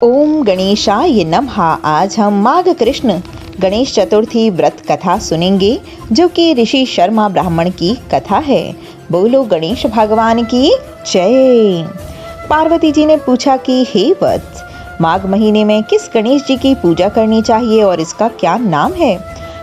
ओम गणेशाय नमः। आज हम माघ कृष्ण गणेश चतुर्थी व्रत कथा सुनेंगे, जो कि ऋषि शर्मा ब्राह्मण की कथा है। बोलो गणेश भगवान की जय। पार्वती जी ने पूछा कि हे वत्स, माघ महीने में किस गणेश जी की पूजा करनी चाहिए और इसका क्या नाम है?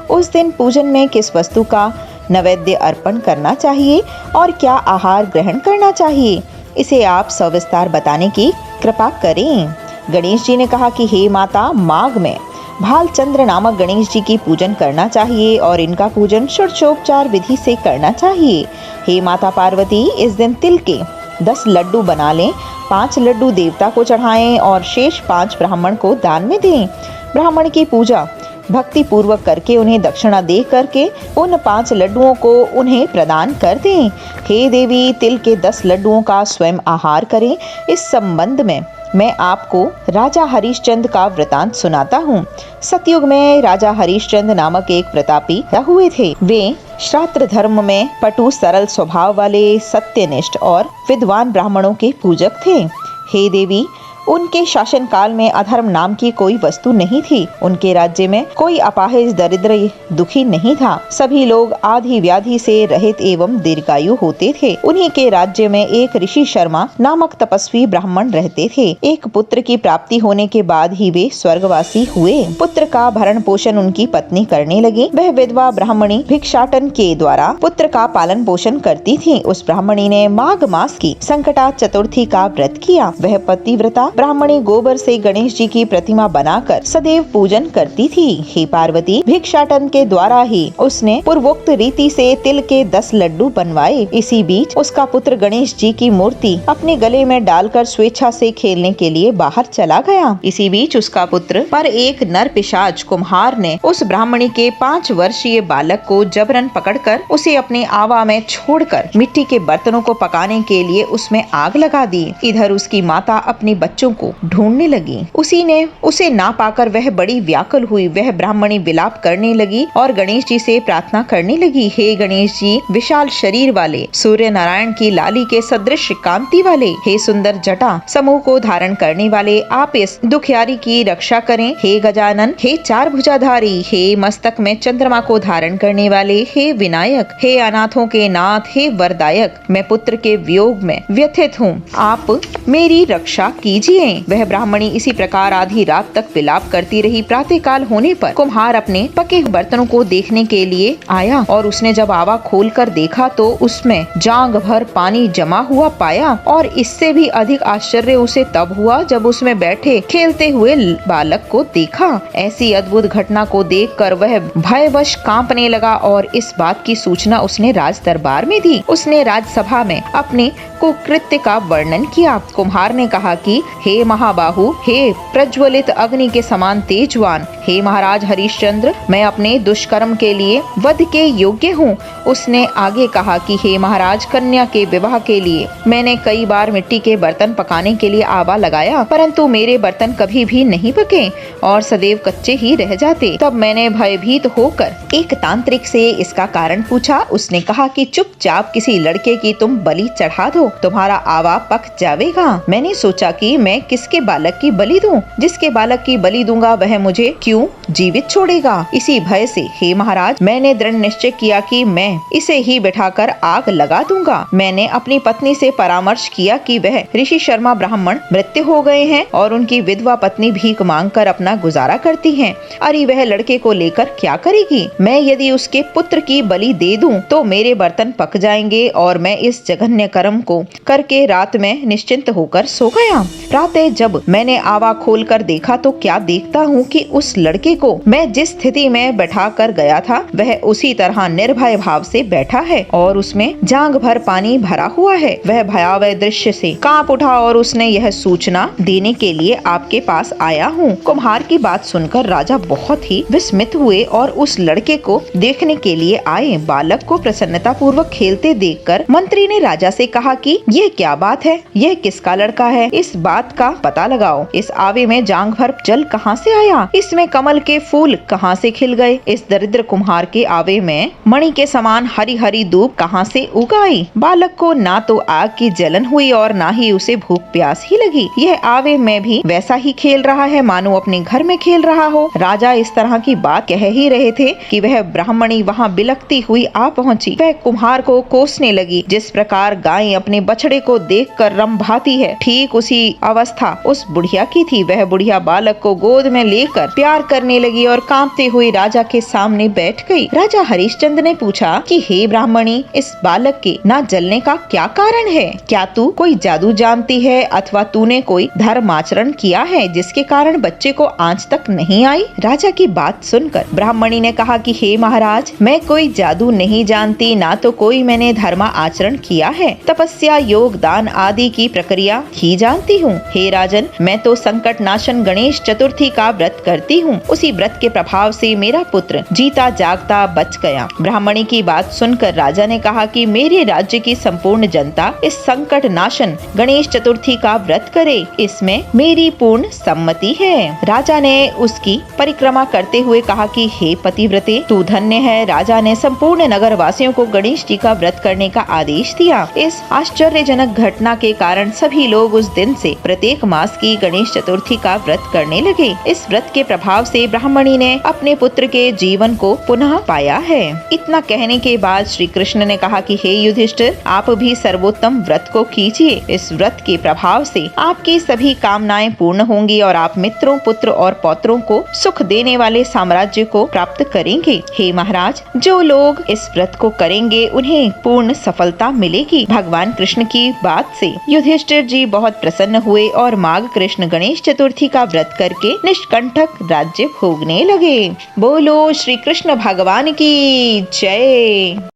उस दिन पूजन में किस वस्तु का नैवेद्य अर्पण करना चाहिए और क्या आहार ग्रहण करना चाहिए? इसे आप सविस्तार बताने की कृपा करें। गणेश जी ने कहा कि हे माता, माघ में भालचंद्र नामक गणेश जी की पूजन करना चाहिए और इनका पूजन षोडशोपचार विधि से करना चाहिए। हे माता पार्वती, इस दिन तिल के 10 लड्डू बना लें, 5 लड्डू देवता को चढ़ाएं और शेष 5 ब्राह्मण को दान में दें। ब्राह्मण की पूजा भक्ति पूर्वक करके उन्हें दक्षिणा दे करके उन 5 लड्डुओं को उन्हें प्रदान कर दें। हे देवी, तिल के 10 लड्डुओं का स्वयं आहार करें। इस संबंध में मैं आपको राजा हरिश्चंद्र का वृतांत सुनाता हूँ। सतयुग में राजा हरिश्चंद्र नामक एक प्रतापी हुए थे। वे क्षात्र धर्म में पटु सरल स्वभाव वाले सत्यनिष्ठ और विद्वान ब्राह्मणों के पूजक थे। हे देवी, उनके शासन काल में अधर्म नाम की कोई वस्तु नहीं थी। उनके राज्य में कोई अपाहिज दरिद्र दुखी नहीं था। सभी लोग आदि व्याधि से रहित एवं दीर्घायु होते थे। उन्हीं के राज्य में एक ऋषि शर्मा नामक तपस्वी ब्राह्मण रहते थे। एक पुत्र की प्राप्ति होने के बाद ही वे स्वर्गवासी हुए। पुत्र का भरण पोषण उनकी पत्नी करने लगी। वह विधवा ब्राह्मणी भिक्षाटन के द्वारा पुत्र का पालन पोषण करती थी। उस ब्राह्मणी ने माघ मास की संकटा चतुर्थी का व्रत किया। वह पतिव्रता ब्राह्मणी गोबर से गणेश जी की प्रतिमा बनाकर सदैव पूजन करती थी। हे पार्वती, भिक्षाटन के द्वारा ही उसने पूर्वोक्त रीति से तिल के 10 लड्डू बनवाए। इसी बीच उसका पुत्र गणेश जी की मूर्ति अपने गले में डालकर स्वेच्छा से खेलने के लिए बाहर चला गया। इसी बीच उसका पुत्र पर एक नर पिशाच कुम्हार ने उस ब्राह्मणी के 5 वर्षीय बालक को जबरन पकड़कर उसे अपने आवा में छोड़कर मिट्टी के बर्तनों को पकाने के लिए उसमें आग लगा दी। इधर उसकी माता अपने बच्चों को ढूंढने लगी। उसी ने उसे ना पाकर वह बड़ी व्याकुल हुई। वह ब्राह्मणी विलाप करने लगी और गणेश जी से प्रार्थना करने लगी। हे गणेश जी, विशाल शरीर वाले, सूर्य नारायण की लाली के सदृश कांति वाले, हे सुंदर जटा समूह को धारण करने वाले, आप इस दुखियारी की रक्षा करें। हे गजानन, हे 4 भुजाधारी, हे मस्तक में चंद्रमा को धारण करने वाले, हे विनायक, हे अनाथों के नाथ, हे वरदायक, मैं पुत्र के वियोग में व्यथित हूँ, आप मेरी रक्षा कीजिए। वह ब्राह्मणी इसी प्रकार आधी रात तक विलाप करती रही। प्रातः काल होने पर कुम्हार अपने पके बर्तनों को देखने के लिए आया और उसने जब आवा खोलकर देखा तो उसमें जांग भर पानी जमा हुआ पाया। और इससे भी अधिक आश्चर्य उसे तब हुआ जब उसमें बैठे खेलते हुए बालक को देखा। ऐसी अद्भुत घटना को देखकर वह भयवश कांपने लगा और इस बात की सूचना उसने राज दरबार में दी। उसने राजसभा में अपने कुकृत्य का वर्णन किया। कुम्हार ने कहा कि हे महाबाहु, हे प्रज्वलित अग्नि के समान तेजवान, हे महाराज हरिश्चंद्र, मैं अपने दुष्कर्म के लिए वध के योग्य हूँ। उसने आगे कहा कि हे महाराज, कन्या के विवाह के लिए मैंने कई बार मिट्टी के बर्तन पकाने के लिए आवा लगाया, परंतु मेरे बर्तन कभी भी नहीं पके और सदैव कच्चे ही रह जाते। तब मैंने भयभीत होकर एक तांत्रिक से इसका कारण पूछा। उसने कहा कि चुपचाप किसी लड़के की तुम बलि चढ़ा दो, तुम्हारा आवा पक जाएगा। मैंने सोचा कि मैं किसके बालक की बलि दूं? जिसके बालक की बलि दूंगा वह मुझे क्यों जीवित छोड़ेगा? इसी भय से हे महाराज, मैंने दृढ़ निश्चय किया कि मैं इसे ही बिठाकर आग लगा दूंगा। मैंने अपनी पत्नी से परामर्श किया कि वह ऋषि शर्मा ब्राह्मण मृत्यु हो गए हैं और उनकी विधवा पत्नी भीख मांगकर अपना गुजारा करती है। अरे वह लड़के को लेकर क्या करेगी? मैं यदि उसके पुत्र की बलि दे दूं तो मेरे बर्तन पक जाएंगे और मैं इस जघन्य कर्म को करके रात में निश्चिंत होकर सो गया। प्रातः जब मैंने आवा खोलकर देखा तो क्या देखता हूँ कि उस लड़के को मैं जिस स्थिति में बैठा कर गया था वह उसी तरह निर्भय भाव से बैठा है और उसमें जांग भर पानी भरा हुआ है। वह भयावह दृश्य से कांप उठा और उसने यह सूचना देने के लिए आपके पास आया हूँ। कुम्हार की बात सुनकर राजा बहुत ही विस्मित हुए और उस लड़के को देखने के लिए आए। बालक को प्रसन्नता पूर्वक खेलते देखकर मंत्री ने राजा से कहा कि यह क्या बात है? यह किसका लड़का है? इस बात बात का पता लगाओ। इस आवे में जांग भर जल कहाँ से आया? इसमें कमल के फूल कहाँ से खिल गए? इस दरिद्र कुम्हार के आवे में मणि के समान हरी हरी धूप कहाँ से उगाई? बालक को ना तो आग की जलन हुई और ना ही उसे भूख प्यास ही लगी। यह आवे में भी वैसा ही खेल रहा है मानो अपने घर में खेल रहा हो। राजा इस तरह की बात कह ही रहे थे कि वह ब्राह्मणी वहाँ बिलखती हुई आ पहुँची। वह कुम्हार को कोसने लगी। जिस प्रकार गाय अपने बछड़े को देखकर रंभाती है, ठीक उसी अवस्था उस बुढ़िया की थी। वह बुढ़िया बालक को गोद में लेकर प्यार करने लगी और कांपते हुए राजा के सामने बैठ गई। राजा हरिश्चंद्र ने पूछा कि हे ब्राह्मणी, इस बालक के ना जलने का क्या कारण है? क्या तू कोई जादू जानती है अथवा तूने कोई धर्म आचरण किया है जिसके कारण बच्चे को आंच तक नहीं आई? राजा की बात सुनकर ब्राह्मणी ने कहा कि हे महाराज, मैं कोई जादू नहीं जानती, ना तो कोई मैंने धर्म आचरण किया है। तपस्या, योग, दान आदि की प्रक्रिया ही जानती हूँ। हे राजन, मैं तो संकट नाशन गणेश चतुर्थी का व्रत करती हूँ। उसी व्रत के प्रभाव से मेरा पुत्र जीता जागता बच गया। ब्राह्मणी की बात सुनकर राजा ने कहा कि मेरे राज्य की संपूर्ण जनता इस संकट नाशन गणेश चतुर्थी का व्रत करे, इसमें मेरी पूर्ण सम्मति है। राजा ने उसकी परिक्रमा करते हुए कहा कि हे पतिव्रते, तू धन्य है। राजा ने संपूर्ण नगर वासियों को गणेश जी का व्रत करने का आदेश दिया। इस आश्चर्यजनक घटना के कारण सभी लोग उस दिन से प्रत्येक मास की गणेश चतुर्थी का व्रत करने लगे। इस व्रत के प्रभाव से ब्राह्मणी ने अपने पुत्र के जीवन को पुनः पाया है। इतना कहने के बाद श्री कृष्ण ने कहा कि हे युधिष्ठिर, आप भी सर्वोत्तम व्रत को कीजिए। इस व्रत के प्रभाव से आपकी सभी कामनाएं पूर्ण होंगी और आप मित्रों, पुत्र और पौत्रों को सुख देने वाले साम्राज्य को प्राप्त करेंगे। हे महाराज, जो लोग इस व्रत को करेंगे उन्हें पूर्ण सफलता मिलेगी। भगवान कृष्ण की बात से युधिष्ठिर जी बहुत प्रसन्न हुए और माघ कृष्ण गणेश चतुर्थी का व्रत करके निष्कंटक राज्य भोगने लगे। बोलो श्री कृष्ण भगवान की जय।